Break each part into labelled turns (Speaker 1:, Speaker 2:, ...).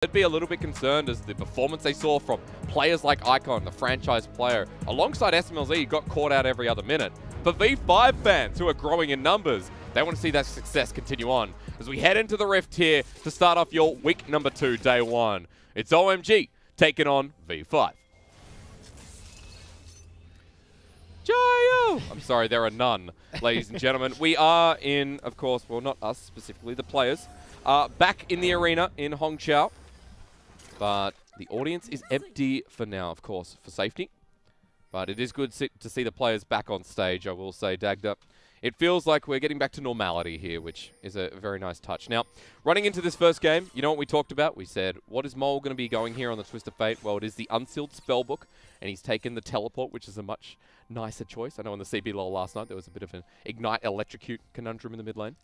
Speaker 1: I'd be a little bit concerned as the performance they saw from players like Icon, the franchise player, alongside SMLZ, got caught out every other minute. But V5 fans, who are growing in numbers, they want to see that success continue on as we head into the Rift here to start off your week number 2, day 1. It's OMG taking on V5. Joyo! I'm sorry, there are none, ladies and gentlemen. We are in, of course, well, not us specifically, the players, back in the arena in Hongqiao. But the audience is empty for now, of course, for safety. But it is good to see the players back on stage, I will say, Dagda. It feels like we're getting back to normality here, which is a very nice touch. Now, running into this first game, you know what we talked about? We said, what is Mole going to be going here on the Twist of Fate? Well, it is the Unsealed Spellbook, and he's taken the Teleport, which is a much nicer choice. I know in the CB LoL last night, there was a bit of an Ignite Electrocute conundrum in the mid lane.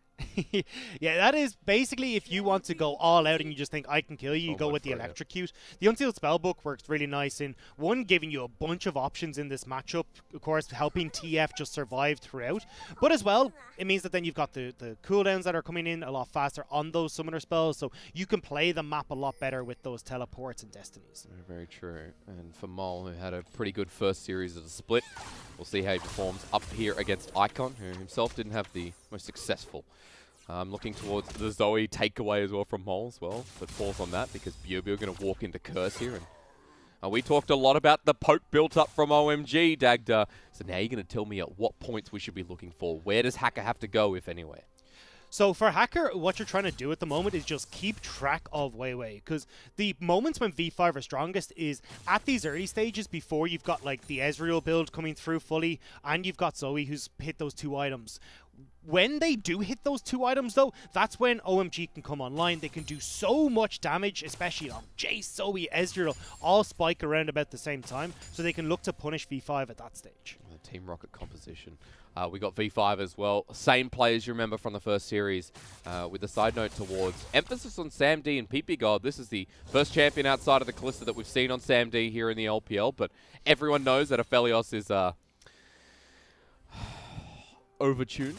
Speaker 2: Yeah, that is basically if you want to go all out and you just think I can kill you, you go with the Electrocute. The Unsealed Spellbook works really nice in, one, giving you a bunch of options in this matchup, of course, helping TF just survive throughout. But as well, it means that then you've got the cooldowns that are coming in a lot faster on those summoner spells, so you can play the map a lot better with those teleports and destinies.
Speaker 1: Very true. And for Mole, who had a pretty good first series of the split, we'll see how he performs up here against Icon, who himself didn't have the most successful. Looking towards the Zoe takeaway as well from Mole as well, but falls on that because BioBio are going to walk into Curse here. And we talked a lot about the poke built up from OMG, Dagda. So now you're going to tell me at what points we should be looking for. Where does Hacker have to go, if anywhere?
Speaker 2: So for Hacker, what you're trying to do at the moment is just keep track of Weiwei, because the moments when V5 are strongest is at these early stages before you've got like the Ezreal build coming through fully and you've got Zoe who's hit those 2 items. When they do hit those 2 items though, that's when OMG can come online. They can do so much damage, especially on Jace, Zoe, Ezreal, all spike around about the same time, so they can look to punish V5 at that stage.
Speaker 1: The Team Rocket composition. We got V5 as well. Same players you remember from the first series, with a side note towards emphasis on Sam D and PP God. This is the first champion outside of the Kalista that we've seen on Sam D here in the LPL, but everyone knows that Aphelios is overtuned.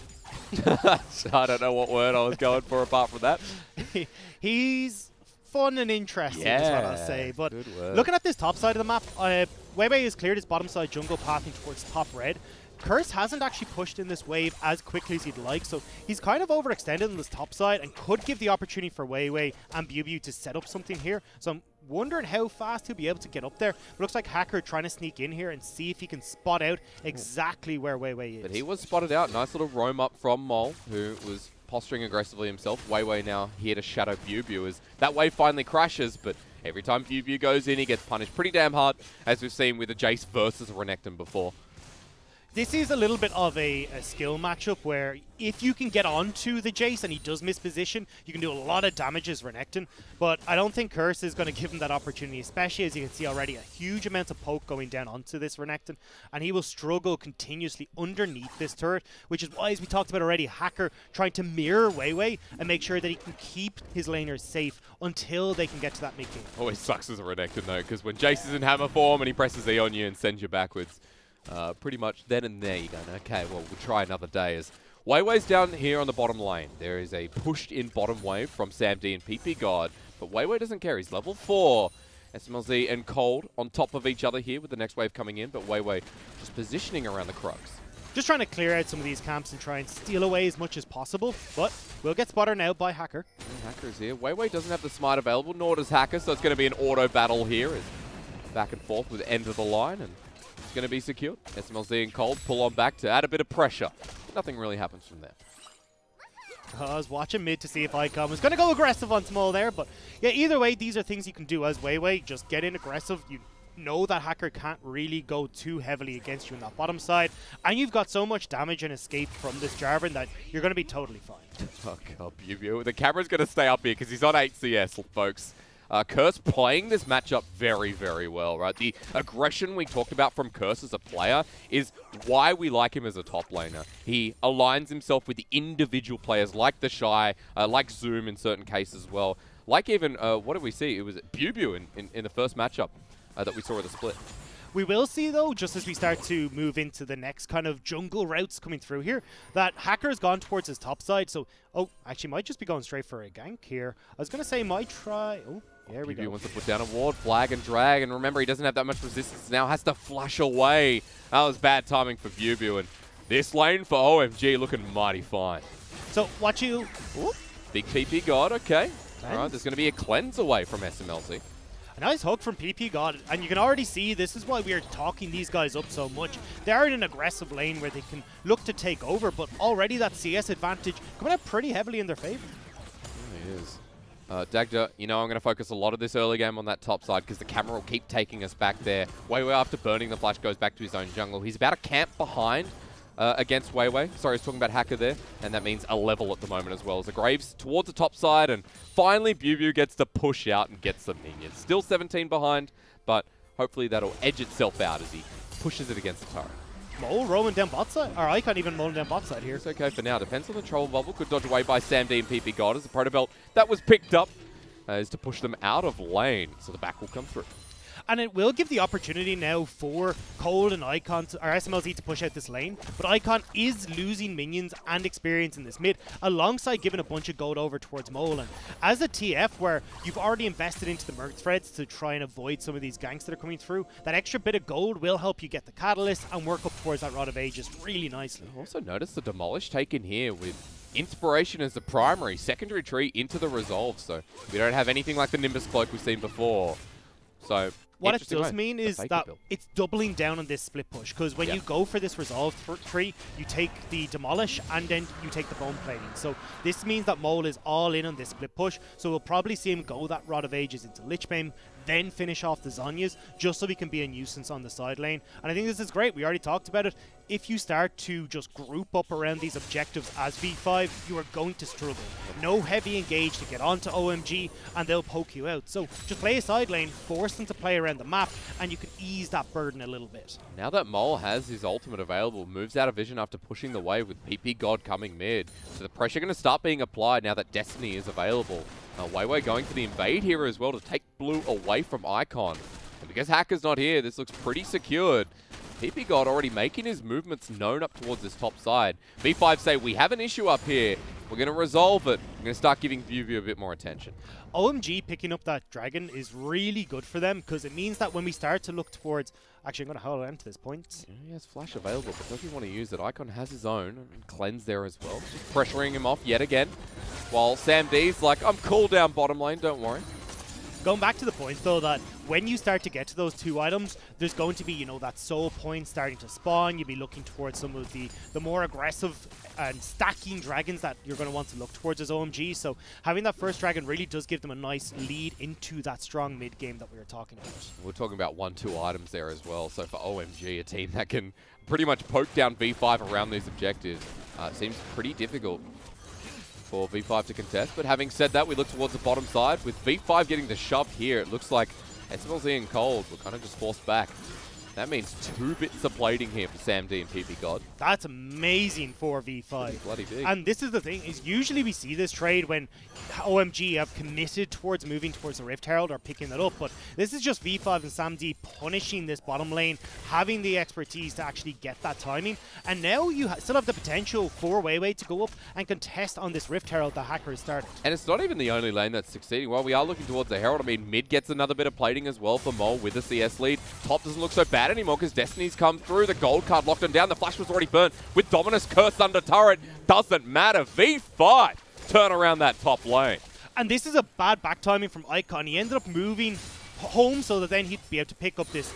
Speaker 1: I don't know what word I was going for apart from that.
Speaker 2: He's fun and interesting, is what I'll say. But looking at this top side of the map, Weiwei has cleared his bottom side jungle, pathing towards top red. Curse hasn't actually pushed in this wave as quickly as he'd like, so he's kind of overextended on this top side and could give the opportunity for Weiwei and BioBio to set up something here. So I'm wondering how fast he'll be able to get up there. It looks like Hacker trying to sneak in here and see if he can spot out exactly where Weiwei is.
Speaker 1: But he was spotted out. Nice little roam up from Mole, who was posturing aggressively himself. Weiwei now here to shadow BioBio as that wave finally crashes, but every time BioBio goes in, he gets punished pretty damn hard, as we've seen with the Jace versus Renekton before.
Speaker 2: This is a little bit of a skill matchup where if you can get onto the Jace and he does miss position, you can do a lot of damage as Renekton. But I don't think Curse is going to give him that opportunity, especially as you can see already a huge amount of poke going down onto this Renekton. And he will struggle continuously underneath this turret, which is why, as we talked about already, Hacker trying to mirror Weiwei and make sure that he can keep his laners safe until they can get to that mid game.
Speaker 1: Always sucks as a Renekton though, because when Jace is in hammer form and he presses E on you and sends you backwards, pretty much then and there you're going, okay, well, we'll try another day. As Weiwei's down here on the bottom lane. There is a pushed in bottom wave from Sam D and PP God, but Weiwei doesn't care. He's level 4. SMLZ and Cold on top of each other here with the next wave coming in, but Weiwei just positioning around the Crux.
Speaker 2: Just trying to clear out some of these camps and try and steal away as much as possible, but we'll get spotted now by Hacker.
Speaker 1: Hacker's here. Weiwei doesn't have the smite available, nor does Hacker, so it's going to be an auto battle here. As back and forth with the end of the line, and it's going to be secured. SMLZ and Cold pull on back to add a bit of pressure. Nothing really happens from there.
Speaker 2: I was watching mid to see if Icon was going to go aggressive on Small there, but yeah, either way, these are things you can do as Weiwei. Just get in aggressive. You know that Hacker can't really go too heavily against you on that bottom side, and you've got so much damage and escape from this Jarvan that you're going to be totally fine.
Speaker 1: Oh god, BioBio. The camera's going to stay up here because he's on 8CS, folks. Curse playing this matchup very, very well, right? The aggression we talked about from Curse as a player is why we like him as a top laner. He aligns himself with the individual players like the Shy, like Zoom in certain cases as well. Like even, what did we see? It was BioBio in the first matchup that we saw at the split.
Speaker 2: We will see, though, just as we start to move into the next kind of jungle routes coming through here, that Hacker has gone towards his top side. So, oh, actually might just be going straight for a gank here. I was going to say might try... Oh, Here we go.
Speaker 1: Wants to put down a ward, flag and drag, and remember he doesn't have that much resistance now, has to flush away. That was bad timing for BuBu, and this lane for OMG looking mighty fine.
Speaker 2: So what you...
Speaker 1: Whoop. Big PP God, okay. All right, there's going to be a cleanse away from SMLC.
Speaker 2: A nice hook from PP God, and you can already see this is why we are talking these guys up so much. They are in an aggressive lane where they can look to take over, but already that CS advantage coming out pretty heavily in their favor.
Speaker 1: Yeah, it is. Dagda, you know I'm going to focus a lot of this early game on that top side because the camera will keep taking us back there. Weiwei, after burning the flash, goes back to his own jungle. He's about a camp behind against Weiwei. Sorry, I was talking about Hacker there, and that means a level at the moment as well. As the Graves towards the top side, and finally BuBu gets to push out and gets some minions. Still 17 behind, but hopefully that'll edge itself out as he pushes it against the turret.
Speaker 2: Mole rolling down bot side? Or I can't even roll down bot side here.
Speaker 1: It's okay for now. Depends on the troll bubble. Could dodge away by Sam D and PP God as the proto belt that was picked up is to push them out of lane. So the back will come through.
Speaker 2: And it will give the opportunity now for Cold and Icon, or SMLZ, to push out this lane. But Icon is losing minions and experience in this mid, alongside giving a bunch of gold over towards Mole. And as a TF, where you've already invested into the Merc threads to try and avoid some of these ganks that are coming through, that extra bit of gold will help you get the Catalyst and work up towards that Rod of Ages really nicely.
Speaker 1: Also notice the Demolish taken here with Inspiration as the primary, secondary tree into the Resolve. So we don't have anything like the Nimbus Cloak we've seen before. So
Speaker 2: what it does mean is that it's doubling down on this split push, because when you go for this Resolve tree, you take the Demolish and then you take the Bone Plating. So this means that Mole is all in on this split push, so we'll probably see him go that Rod of Ages into Lich Bane, then finish off the Zhonya's, just so he can be a nuisance on the side lane. And I think this is great. We already talked about it. If you start to just group up around these objectives as V5, you are going to struggle. No heavy engage to get onto OMG, and they'll poke you out. So just play a side lane, force them to play around the map, and you can ease that burden a little bit. Now
Speaker 1: that Mole has his ultimate available, moves out of vision after pushing the wave with PP God coming mid. So the pressure going to start being applied now that Destiny is available. Weiwei going for the invade here as well to take blue away from Icon. And because Hacker's not here, this looks pretty secured. PP God already making his movements known up towards this top side. V5 say, we have an issue up here. We're going to resolve it. We're going to start giving BuBu a bit more attention.
Speaker 2: OMG picking up that dragon is really good for them, because it means that when we start to look towards... Actually, I'm going to hold on to this point.
Speaker 1: Yeah, he has flash available, but does he want to use it? Icon has his own, and cleanse there as well. Just pressuring him off yet again. While Sam D's like, I'm cool down bottom lane, don't worry.
Speaker 2: Going back to the point, though, that when you start to get to those two items, there's going to be, you know, that soul point starting to spawn. You'll be looking towards some of the more aggressive and stacking dragons that you're going to want to look towards as OMG. So having that first dragon really does give them a nice lead into that strong mid game that we were talking about.
Speaker 1: We're talking about 1-2 items there as well. So for OMG, a team that can pretty much poke down V5 around these objectives, seems pretty difficult for V5 to contest. But having said that, we look towards the bottom side. With V5 getting the shove here, it looks like SMLZ and Cold were kind of just forced back. That means 2 bits of plating here for Sam D and PP God.
Speaker 2: That's amazing for V5.
Speaker 1: Bloody big.
Speaker 2: And this is the thing, is usually we see this trade when OMG have committed towards moving towards the Rift Herald or picking it up, but this is just V5 and Sam D punishing this bottom lane, having the expertise to actually get that timing. And now you still have the potential for Weiwei to go up and contest on this Rift Herald that Hacker has started.
Speaker 1: And it's not even the only lane that's succeeding. While we are looking towards the Herald, I mean, mid gets another bit of plating as well for Mole with a CS lead. Top doesn't look so bad anymore because Destiny's come through. The gold card locked him down. The flash was already burnt with Dominus cursed under turret. Doesn't matter. V5 turn around that top lane.
Speaker 2: And this is a bad back timing from Icon. He ended up moving home so that then he'd be able to pick up this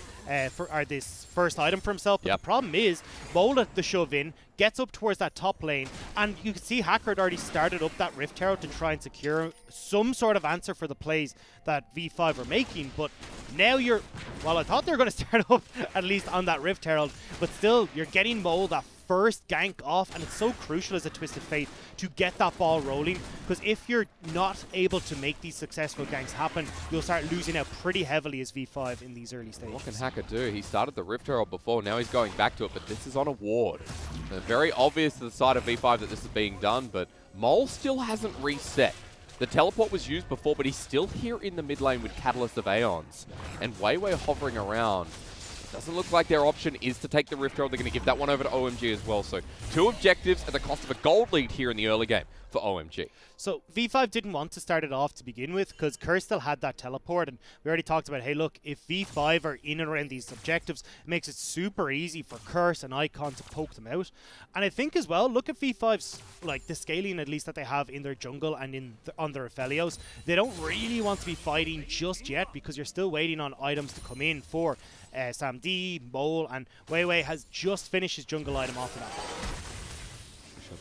Speaker 2: this first item for himself. But the problem is, Mole at the shove in, gets up towards that top lane, and you can see Hacker had already started up that Rift Herald to try and secure some sort of answer for the plays that V5 are making. But now you're, well, I thought they were going to start up at least on that Rift Herald, but still, you're getting Mole that first gank off, and it's so crucial as a Twisted Fate to get that ball rolling, because if you're not able to make these successful ganks happen, you'll start losing out pretty heavily as V5 in these early stages.
Speaker 1: What can Hacker do? He started the Rift Herald before, now he's going back to it, but this is on a ward. Very obvious to the side of V5 that this is being done, but Mole still hasn't reset. The teleport was used before, but he's still here in the mid lane with Catalyst of Aeons, and Weiwei hovering around. Doesn't look like their option is to take the Rift Herald. They're going to give that one over to OMG as well. So 2 objectives at the cost of a gold lead here in the early game for OMG.
Speaker 2: So V5 didn't want to start it off to begin with because Kerr still had that teleport, and we already talked about, hey look, if V5 are in and around these objectives, it makes it super easy for Curse and Icon to poke them out. And I think as well, look at V5's, like the scaling at least that they have in their jungle and on their Aphelios. They don't really want to be fighting just yet because you're still waiting on items to come in for Sam D, Mole, and Weiwei has just finished his jungle item off of that.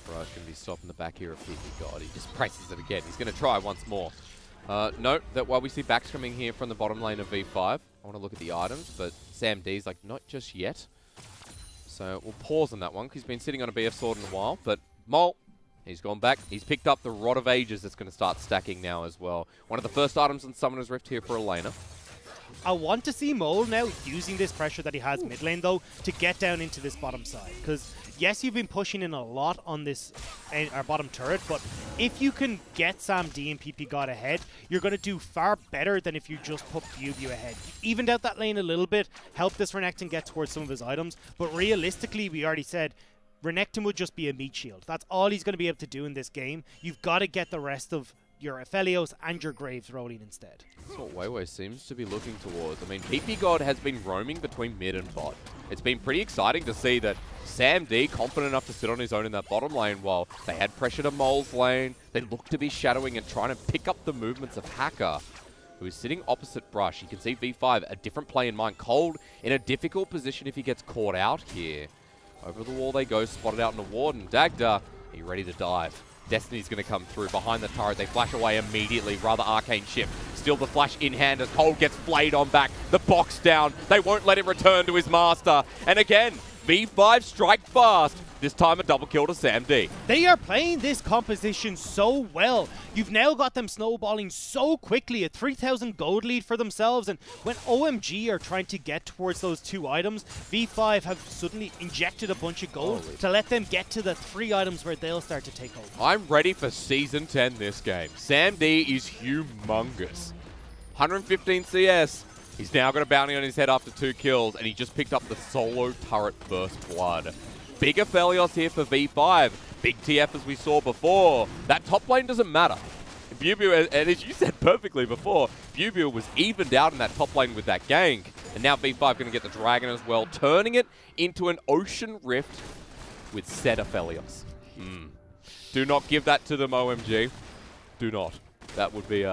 Speaker 1: Brush going to be stopping the back here of PP God. He just presses it again. He's going to try once more. Note that while we see backs coming here from the bottom lane of V5, I want to look at the items, but Sam D's like, not just yet. So we'll pause on that one because he's been sitting on a BF sword in a while. But Mole, he's gone back. He's picked up the Rod of Ages that's going to start stacking now as well. One of the first items on Summoner's Rift here for a laner.
Speaker 2: I want to see Mole now using this pressure that he has mid lane though to get down into this bottom side, because yes, you've been pushing in a lot on this our bottom turret, but if you can get Sam D and PP God ahead, you're going to do far better than if you just put BuBu ahead. Evened out that lane a little bit, helped this Renekton get towards some of his items, but realistically, we already said Renekton would just be a meat shield. That's all he's going to be able to do in this game. You've got to get the rest of your Aphelios and your Graves rolling instead.
Speaker 1: That's what Weiwei seems to be looking towards. I mean, PP God has been roaming between mid and bot. It's been pretty exciting to see that Sam D confident enough to sit on his own in that bottom lane while they had pressure to Mole's lane. They look to be shadowing and trying to pick up the movements of FLICKR, who is sitting opposite Brush. You can see V5, a different play in mind. Cold in a difficult position if he gets caught out here. Over the wall they go, spotted out in the ward, and Dagda, are you ready to dive? Destiny's going to come through behind the turret. They flash away immediately. Rather arcane shift. Still the flash in hand as Cold gets flayed on back. The box down. They won't let him return to his master. And again, V5 strike fast. This time a double kill to Sam D.
Speaker 2: They are playing this composition so well. You've now got them snowballing so quickly, a 3,000 gold lead for themselves. And when OMG are trying to get towards those two items, V5 have suddenly injected a bunch of gold to let them get to the 3 items where they'll start to take over.
Speaker 1: I'm ready for Season 10 this game. Sam D is humongous. 115 CS. He's now got a bounty on his head after 2 kills, and he just picked up the solo turret Burst Blood. Big Aphelios here for V5. Big TF as we saw before. That top lane doesn't matter. BuBu, and as you said perfectly before, BuBu was evened out in that top lane with that gank. And now V5 going to get the dragon as well, turning it into an Ocean Rift with said Aphelios. Do not give that to them, OMG. Do not. That would be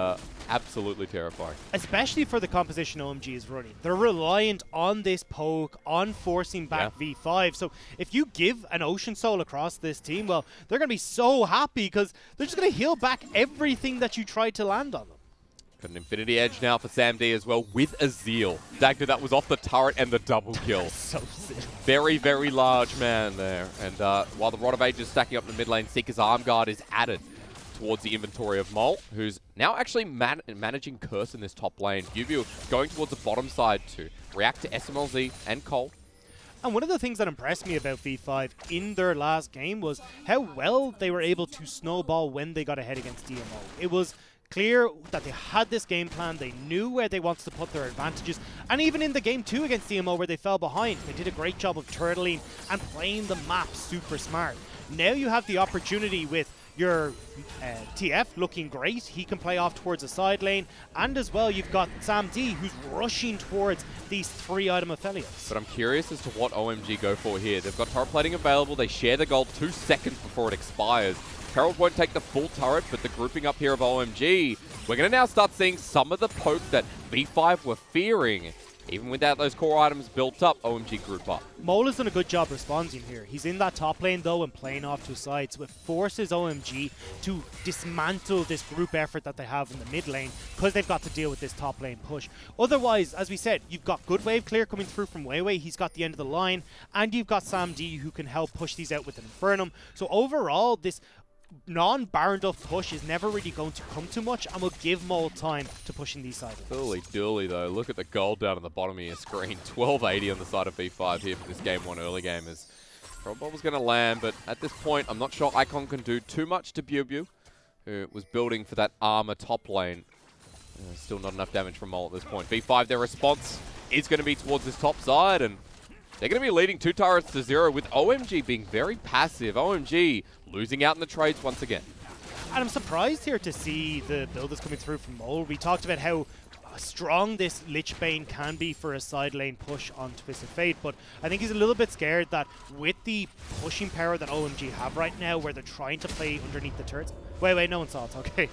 Speaker 1: absolutely terrifying.
Speaker 2: Especially for the composition OMG is running. They're reliant on this poke, on forcing back V5. So if you give an Ocean Soul across this team, well, they're going to be so happy because they're just going to heal back everything that you tried to land on them.
Speaker 1: Got an Infinity Edge now for Sam D as well with Azeel. Dagda, that was off the turret and the double kill.
Speaker 2: So sick.
Speaker 1: Very, very large man there. And while the Rod of Ages is stacking up in the mid lane, Seeker's Arm Guard is added towards the inventory of Mole, who's now actually managing Curse in this top lane. BuBu going towards the bottom side to react to SMLZ and Cold.
Speaker 2: And one of the things that impressed me about V5 in their last game was how well they were able to snowball when they got ahead against DMO. It was clear that they had this game plan, they knew where they wanted to put their advantages, and even in the game 2 against DMO where they fell behind, they did a great job of turtling and playing the map super smart. Now you have the opportunity with your TF looking great. He can play off towards the side lane. And as well, you've got Sam D, who's rushing towards these 3 item Aphelios.
Speaker 1: But I'm curious as to what OMG go for here. They've got turret plating available. They share the gold 2 seconds before it expires. Herald won't take the full turret, but the grouping up here of OMG, we're going to now start seeing some of the poke that V5 were fearing. Even without those core items built up, OMG group up.
Speaker 2: Mole has done a good job responding here. He's in that top lane though and playing off to side, so it forces OMG to dismantle this group effort that they have in the mid lane because they've got to deal with this top lane push. Otherwise, as we said, you've got good wave clear coming through from Weiwei. He's got the end of the line, and you've got Sam D who can help push these out with an Infernum. So overall, this non-Baron Duff push is never really going to come too much and will give Mole time to push in these sides.
Speaker 1: Holy dooly though, look at the gold down at the bottom of your screen. 1280 on the side of V5 here for this game 1 early game as Trollball was going to land, but at this point I'm not sure Icon can do too much to BuBu, who was building for that armor top lane. Still not enough damage from Mole at this point. V5, their response is going to be towards this top side, and they're going to be leading 2 turrets to 0 with OMG being very passive. OMG losing out in the trades once again.
Speaker 2: And I'm surprised here to see the build that's coming through from Mole. We talked about how strong this Lich Bane can be for a side lane push on Twisted Fate, but I think he's a little bit scared that with the pushing power that OMG have right now, where they're trying to play underneath the turrets. Wait, no one saw it, okay.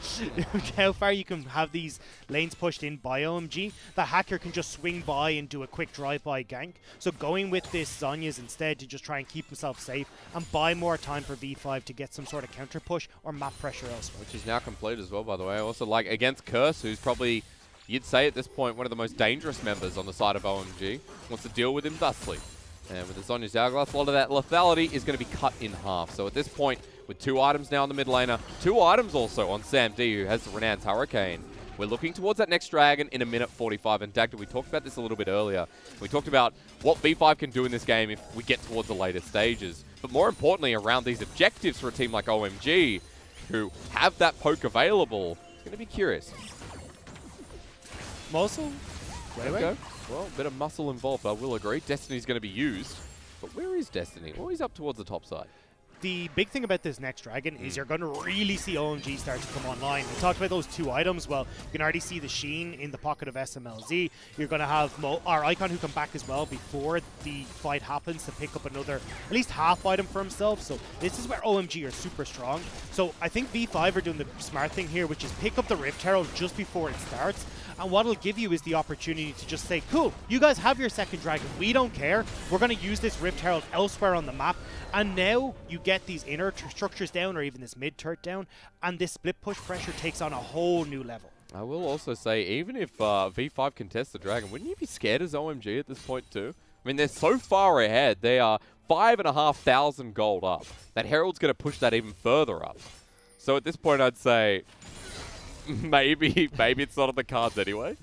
Speaker 2: How far you can have these lanes pushed in by OMG, the hacker can just swing by and do a quick drive-by gank. So going with this Zhonya's instead to just try and keep himself safe and buy more time for V5 to get some sort of counter push or map pressure elsewhere. Which
Speaker 1: is now complete as well, by the way. Also, like, against Curse, who's probably, you'd say at this point, one of the most dangerous members on the side of OMG. Wants to deal with him thusly. And with the Zhonya's Hourglass, a lot of that lethality is going to be cut in half. So at this point, with 2 items now on the mid laner, 2 items also on Sam D, who has the Renan's Hurricane. We're looking towards that next dragon in 1:45. And Dagda, we talked about this a little bit earlier. We talked about what V5 can do in this game if we get towards the later stages. But more importantly, around these objectives for a team like OMG, who have that poke available, it's going to be curious.
Speaker 2: Muscle?
Speaker 1: There we go. Well, a bit of muscle involved, I will agree. Destiny's going to be used. But where is Destiny? Well, he's up towards the top side.
Speaker 2: The big thing about this next dragon is you're going to really see OMG start to come online. We talked about those 2 items. Well, you can already see the Sheen in the pocket of SMLZ. You're going to have our Icon who come back as well before the fight happens to pick up another, at least half item for himself. So this is where OMG are super strong. So I think V5 are doing the smart thing here, which is pick up the Rift Herald just before it starts. And what it'll give you is the opportunity to just say, cool, you guys have your second dragon. We don't care. We're going to use this Rift Herald elsewhere on the map. And now you get these inner structures down, or even this mid-turret down, and this split push pressure takes on a whole new level.
Speaker 1: I will also say, even if V5 contests the dragon, wouldn't you be scared as OMG at this point too? I mean, they're so far ahead. They are 5,500 gold up. That Herald's going to push that even further up. So at this point, I'd say maybe it's not on the cards anyway.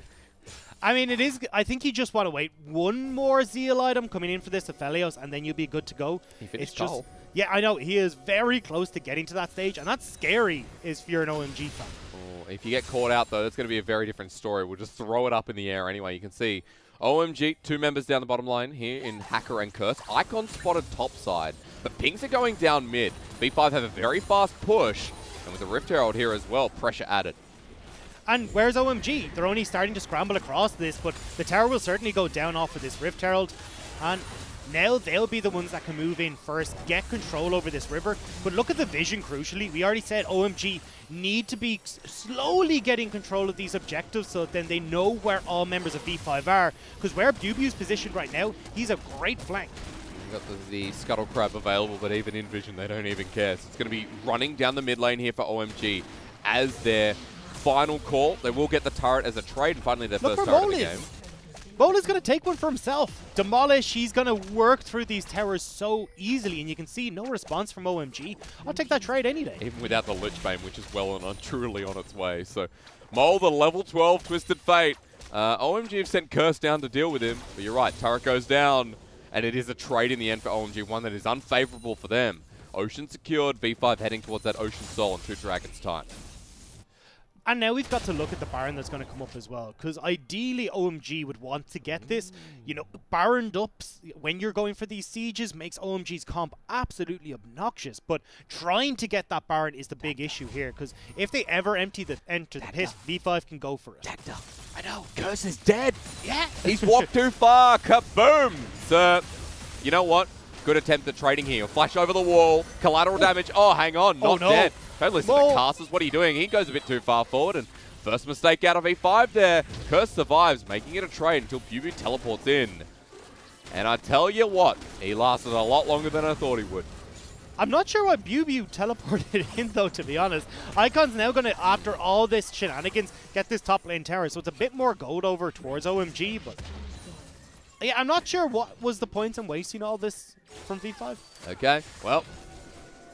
Speaker 2: I mean, it is. I think you just want to wait one more Zeal item coming in for this Aphelios, and then you'll be good to go.
Speaker 1: He finished
Speaker 2: it's just,
Speaker 1: goal.
Speaker 2: Yeah, I know. He is very close to getting to that stage, and that's scary if you're an OMG fan.
Speaker 1: Oh, if you get caught out, though, that's going to be a very different story. We'll just throw it up in the air anyway. You can see OMG, 2 members down the bottom line here in Hacker and Curse. Icon spotted top side, but pings are going down mid. V5 have a very fast push, and with the Rift Herald here as well, pressure added.
Speaker 2: And where's OMG? They're only starting to scramble across this, but the tower will certainly go down off of this Rift Herald. And now they'll be the ones that can move in first, get control over this river. But look at the vision, crucially. We already said OMG need to be slowly getting control of these objectives so then they know where all members of V5 are. Because where Bubu's positioned right now, he's a great flank.
Speaker 1: You've got the Scuttle Crab available, but even in vision, they don't even care. So it's going to be running down the mid lane here for OMG as their final call. They will get the turret as a trade, and finally their first turret of the game.
Speaker 2: Mole is going to take one for himself. Demolish, he's going to work through these towers so easily, and you can see no response from OMG. I'll take that trade any day.
Speaker 1: Even without the Lich Bane, which is well and truly on its way. So, Mole, the level 12 Twisted Fate. OMG have sent Curse down to deal with him, but you're right, turret goes down, and it is a trade in the end for OMG, one that is unfavorable for them. Ocean secured, V5 heading towards that Ocean Soul in 2 Dragons' time.
Speaker 2: And now we've got to look at the Baron that's going to come up as well, because ideally OMG would want to get this. You know, Baroned ups, when you're going for these sieges, makes OMG's comp absolutely obnoxious, but trying to get that Baron is the big issue here, because if they ever enter the pit, V5 can go for it.
Speaker 1: I know, Curse is dead.
Speaker 2: Yeah.
Speaker 1: He's walked too far. Kaboom. So, you know what? Good attempt at trading here. Flash over the wall. Collateral damage. Oh, hang on. Not dead. Don't listen to Castles. What are you doing? He goes a bit too far forward. And first mistake out of E5 there. Curse survives, making it a trade until Bubu teleports in. And I tell you what, he lasted a lot longer than I thought he would.
Speaker 2: I'm not sure why Bubu teleported in, though, to be honest. Icon's now going to, after all this shenanigans, get this top lane tower. So it's a bit more gold over towards OMG, but yeah, I'm not sure what was the point in wasting all this from V5.
Speaker 1: Okay, well,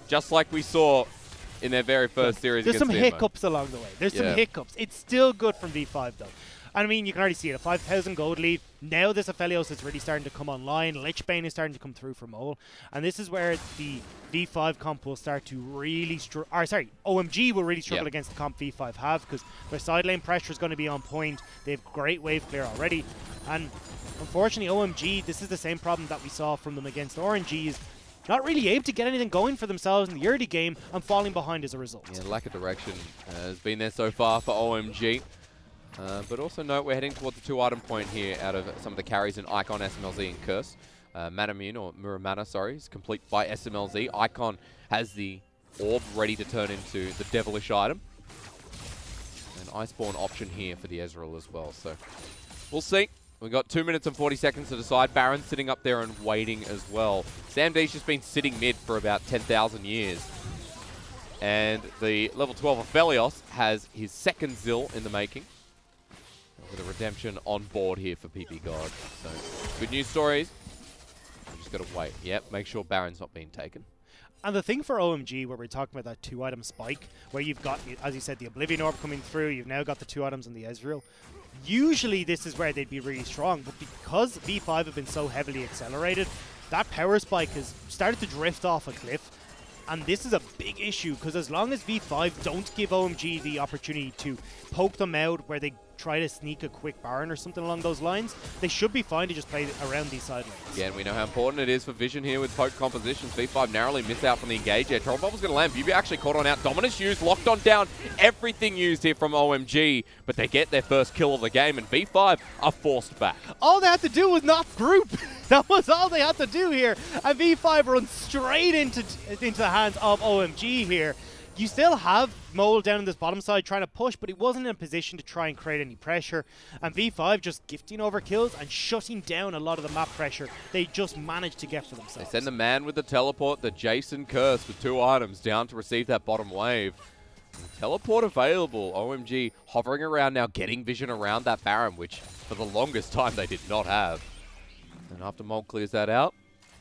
Speaker 1: just like we saw in their very first series
Speaker 2: There's
Speaker 1: against
Speaker 2: some hiccups along the way. There's some hiccups. It's still good from V5, though. I mean, you can already see it. A 5,000 gold lead. Now this Aphelios is really starting to come online. Lich Bane is starting to come through for Mole. And this is where the V5 comp will start to really struggle. OMG will really struggle against the comp V5 have, because their side lane pressure is going to be on point. They have great wave clear already. And unfortunately, OMG, this is the same problem that we saw from them against RNGs. not really able to get anything going for themselves in the early game and falling behind as a result.
Speaker 1: Yeah, lack of direction has been there so far for OMG. But also note we're heading towards the 2-item point here out of some of the carries in Icon, SMLZ, and Curse. Manamune, or Muramana, sorry, is complete by SMLZ. Icon has the orb ready to turn into the devilish item. An Iceborne option here for the Ezreal as well. So we'll see. We've got 2 minutes and 40 seconds to decide. Baron sitting up there and waiting as well. Sam D's just been sitting mid for about 10,000 years. And the level 12 of Aphelios has his second Zill in the making. With a redemption on board here for PP God. So, good news stories. We've just got to wait. Yep, make sure Baron's not being taken.
Speaker 2: And the thing for OMG, where we're talking about that 2-item spike, where you've got, as you said, the Oblivion Orb coming through, you've now got the 2 items on the Ezreal. Usually this is where they'd be really strong, but because V5 have been so heavily accelerated, that power spike has started to drift off a cliff. And this is a big issue, because as long as V5 don't give OMG the opportunity to poke them out where they try to sneak a quick Baron or something along those lines, they should be fine to just play around these side lanes.
Speaker 1: Yeah, and we know how important it is for Vision here with poke compositions. V5 narrowly missed out from the engage there. Troll Bubble's going to land. Bubu actually caught on out. Dominus used, locked on down. Everything used here from OMG, but they get their first kill of the game, and V5 are forced back.
Speaker 2: All they had to do was not group. That was all they had to do here. And V5 run straight into the hands of OMG here. You still have Mole down on this bottom side trying to push, but he wasn't in a position to try and create any pressure. And V5 just gifting over kills and shutting down a lot of the map pressure they just managed to get for themselves.
Speaker 1: They send the man with the teleport, the Jason Curse with 2 items down to receive that bottom wave. Teleport available. OMG hovering around now, getting vision around that Baron, which for the longest time they did not have. And after Mole clears that out,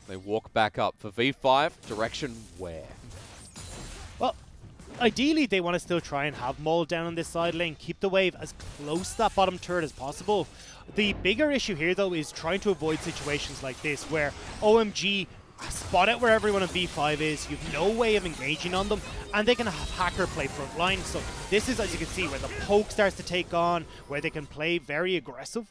Speaker 1: they walk back up. For V5, direction where?
Speaker 2: Well, ideally, they want to still try and have Mole down on this side lane, keep the wave as close to that bottom turret as possible. The bigger issue here, though, is trying to avoid situations like this, where OMG spot out where everyone in V5 is, you have no way of engaging on them, and they can have Hacker play front line. So this is, as you can see, where the poke starts to take on, where they can play very aggressive.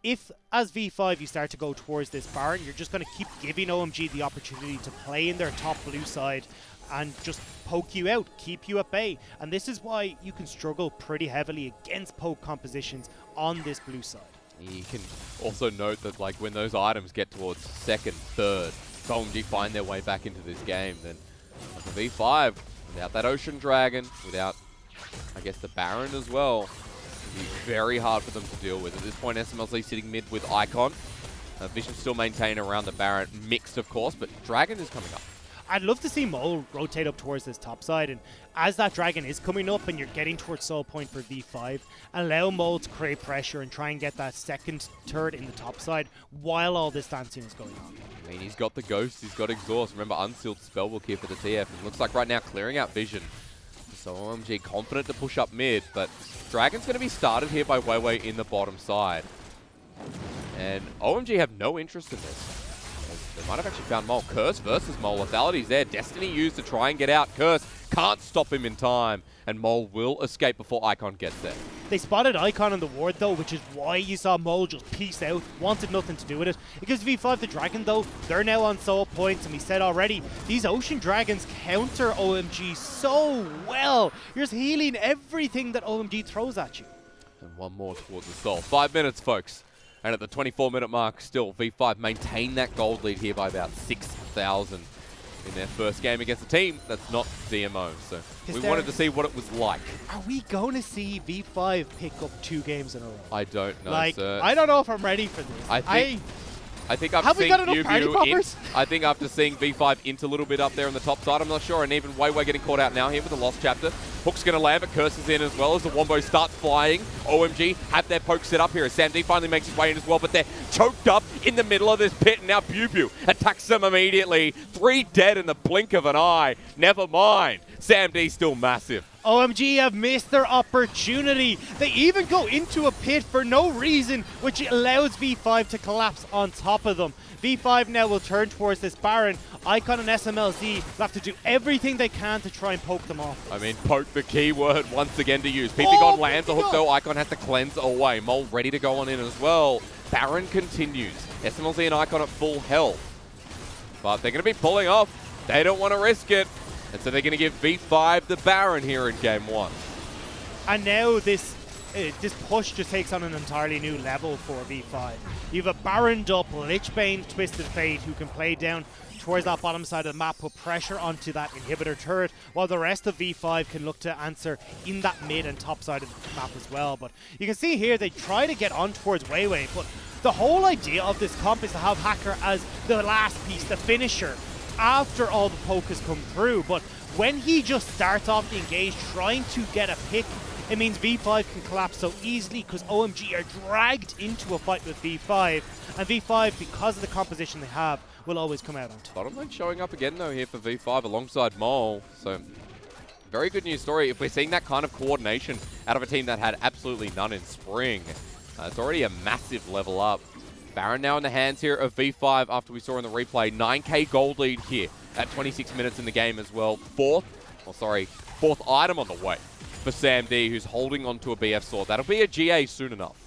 Speaker 2: If, as V5, you start to go towards this Baron, you're just going to keep giving OMG the opportunity to play in their top blue side and just poke you out, keep you at bay. And this is why you can struggle pretty heavily against poke compositions on this blue side.
Speaker 1: You can also note that like when those items get towards second, third, OMG find their way back into this game, then like a V5, without that Ocean Dragon, without, I guess, the Baron as well, it'd be very hard for them to deal with. At this point, SMLZ sitting mid with Icon. Vision still maintain around the Baron, mixed of course, but Dragon is coming up.
Speaker 2: I'd love to see Mole rotate up towards this top side, and as that Dragon is coming up and you're getting towards soul point for V5, allow Mole to create pressure and try and get that second turret in the top side while all this dancing is going on.
Speaker 1: I mean, he's got the Ghost, he's got Exhaust. Remember, Unsealed Spellbook here for the TF. It looks like right now clearing out Vision. So OMG confident to push up mid, but Dragon's going to be started here by Weiwei in the bottom side. And OMG have no interest in this. They might have actually found Mole. Curse versus Mole. Lethality's there. Destiny used to try and get out. Curse can't stop him in time. And Mole will escape before Icon gets there.
Speaker 2: They spotted Icon on the ward, though, which is why you saw Mole just peace out. Wanted nothing to do with it. It gives V5 the Dragon, though. They're now on soul points, and we said already, these Ocean Dragons counter OMG so well. You're just healing everything that OMG throws at you.
Speaker 1: And one more towards the soul. 5 minutes, folks. And at the 24-minute mark, still, V5 maintain that gold lead here by about 6,000 in their first game against a team that's not DMO. So we wanted to see what it was like.
Speaker 2: Are we going to see V5 pick up 2 games in a row?
Speaker 1: I don't know,
Speaker 2: like,
Speaker 1: sir.
Speaker 2: I don't know if I'm ready for this.
Speaker 1: I think after seeing I think after seeing V5 int a little bit up there on the top side, I'm not sure. And even Weiwei getting caught out now here with the Lost Chapter. Hook's going to land, but Curses in as well as the Wombo starts flying. OMG have their poke set up here as Sam D finally makes his way in as well, but they're choked up in the middle of this pit. And now Bubu attacks them immediately. 3 dead in the blink of an eye. Never mind. Sam D still massive.
Speaker 2: OMG have missed their opportunity. They even go into a pit for no reason, which allows V5 to collapse on top of them. V5 now will turn towards this Baron. Icon and SMLZ will have to do everything they can to try and poke them off.
Speaker 1: I mean, poke the key word once again to use. PP God lands a hook though. Icon has to cleanse away. Mole ready to go on in as well. Baron continues. SMLZ and Icon at full health. but they're going to be pulling off. They don't want to risk it. And so they're going to give V5 the Baron here in game 1.
Speaker 2: And now this push just takes on an entirely new level for V5. You have a Baroned up Lichbane Twisted Fate who can play down towards that bottom side of the map, put pressure onto that inhibitor turret, while the rest of V5 can look to answer in that mid and top side of the map as well. But you can see here they try to get on towards Weiwei, but the whole idea of this comp is to have FLICKR as the last piece, the finisher, after all the poke has come through. But when he just starts off the engage trying to get a pick, it means V5 can collapse so easily because OMG are dragged into a fight with V5. And V5, because of the composition they have, will always come out on top.
Speaker 1: Bottom lane showing up again, though, here for V5 alongside Mole. So, very good news story. If we're seeing that kind of coordination out of a team that had absolutely none in spring, it's already a massive level up. Baron now in the hands here of V5 after we saw in the replay. 9k gold lead here at 26 minutes in the game as well. Fourth item on the way for Sam D, who's holding onto a BF sword. That'll be a GA soon enough.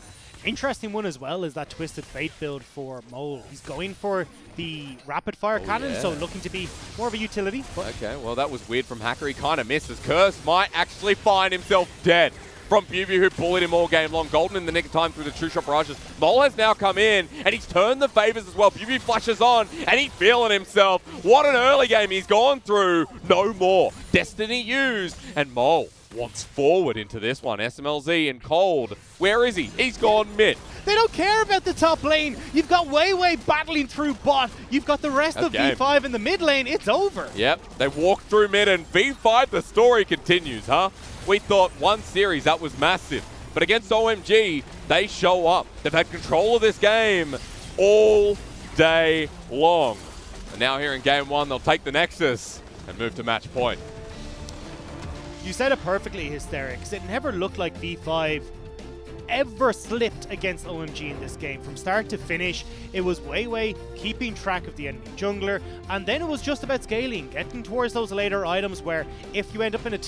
Speaker 2: Interesting one as well is that Twisted Fate build for Mole. He's going for the rapid fire cannon, so looking to be more of a utility.
Speaker 1: Okay, well that was weird from FLICKR. He kind of misses. Curse might actually find himself dead from Bubu, who bullied him all game long. Golden in the nick of time through the two shot barrages. Mole has now come in, and he's turned the favors as well. Bubu flashes on, and he's feeling himself. What an early game he's gone through. No more. Destiny used, and Mole wants forward into this one. SMLZ and Cold. Where is he? He's gone mid.
Speaker 2: They don't care about the top lane. You've got Weiwei battling through bot. You've got the rest of V5 in the mid lane. It's over.
Speaker 1: Yep, they walk through mid, and V5, the story continues, huh? We thought one series, that was massive. But against OMG, they show up. They've had control of this game all day long. And now here in game 1, they'll take the Nexus and move to match point.
Speaker 2: You said it perfectly, Hysterics. It never looked like V5 ever slipped against OMG in this game. From start to finish, it was Weiwei keeping track of the enemy jungler, and then it was just about scaling, getting towards those later items where if you end up in a